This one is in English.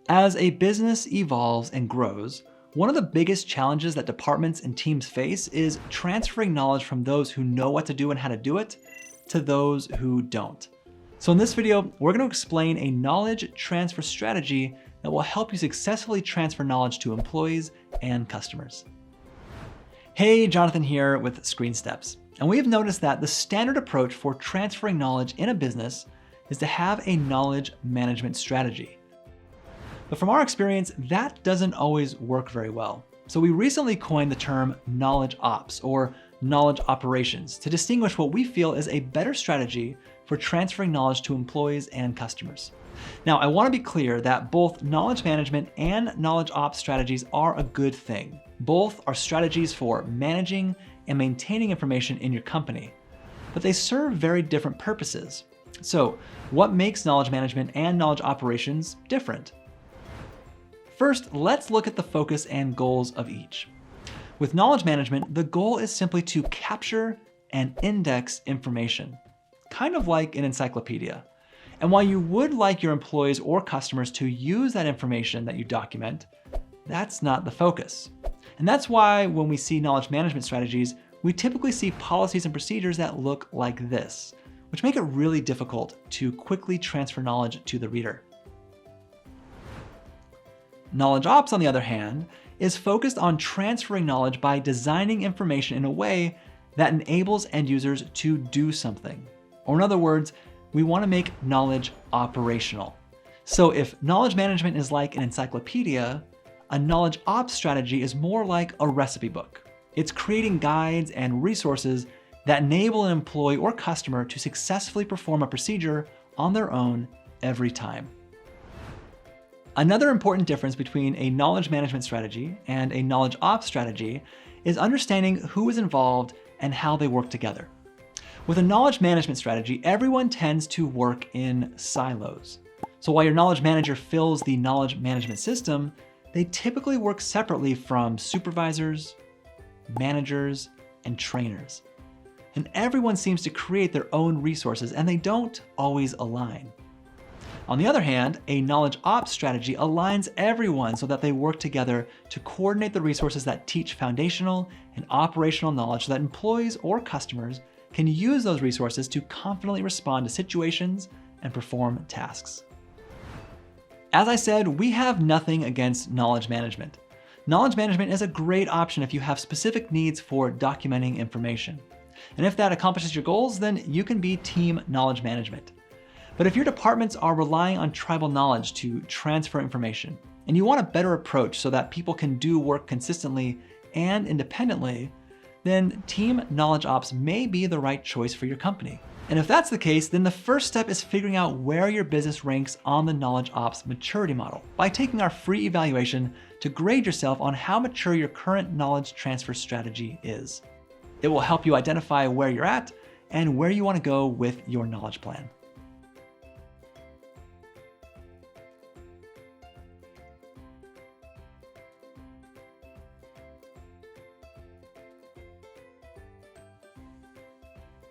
As a business evolves and grows, one of the biggest challenges that departments and teams face is transferring knowledge from those who know what to do and how to do it to those who don't. So in this video, we're going to explain a knowledge transfer strategy that will help you successfully transfer knowledge to employees and customers. Hey, Jonathan here with ScreenSteps. And we've noticed that the standard approach for transferring knowledge in a business is to have a knowledge management strategy. But from our experience, that doesn't always work very well. So we recently coined the term knowledge ops or knowledge operations to distinguish what we feel is a better strategy for transferring knowledge to employees and customers. Now, I want to be clear that both knowledge management and knowledge ops strategies are a good thing. Both are strategies for managing and maintaining information in your company, but they serve very different purposes. So what makes knowledge management and knowledge operations different? First, let's look at the focus and goals of each. With knowledge management, the goal is simply to capture and index information, kind of like an encyclopedia. And while you would like your employees or customers to use that information that you document, that's not the focus. And that's why when we see knowledge management strategies, we typically see policies and procedures that look like this, which make it really difficult to quickly transfer knowledge to the reader. Knowledge ops, on the other hand, is focused on transferring knowledge by designing information in a way that enables end users to do something. Or in other words, we want to make knowledge operational. So if knowledge management is like an encyclopedia, a knowledge ops strategy is more like a recipe book. It's creating guides and resources that enable an employee or customer to successfully perform a procedure on their own every time. Another important difference between a knowledge management strategy and a knowledge ops strategy is understanding who is involved and how they work together. With a knowledge management strategy, everyone tends to work in silos. So while your knowledge manager fills the knowledge management system, they typically work separately from supervisors, managers, and trainers. And everyone seems to create their own resources, and they don't always align. On the other hand, a knowledge ops strategy aligns everyone so that they work together to coordinate the resources that teach foundational and operational knowledge so that employees or customers can use those resources to confidently respond to situations and perform tasks. As I said, we have nothing against knowledge management. Knowledge management is a great option if you have specific needs for documenting information. And if that accomplishes your goals, then you can be team knowledge management. But if your departments are relying on tribal knowledge to transfer information, and you want a better approach so that people can do work consistently and independently, then team knowledge ops may be the right choice for your company. And if that's the case, then the first step is figuring out where your business ranks on the knowledge ops maturity model by taking our free evaluation to grade yourself on how mature your current knowledge transfer strategy is. It will help you identify where you're at and where you want to go with your knowledge plan.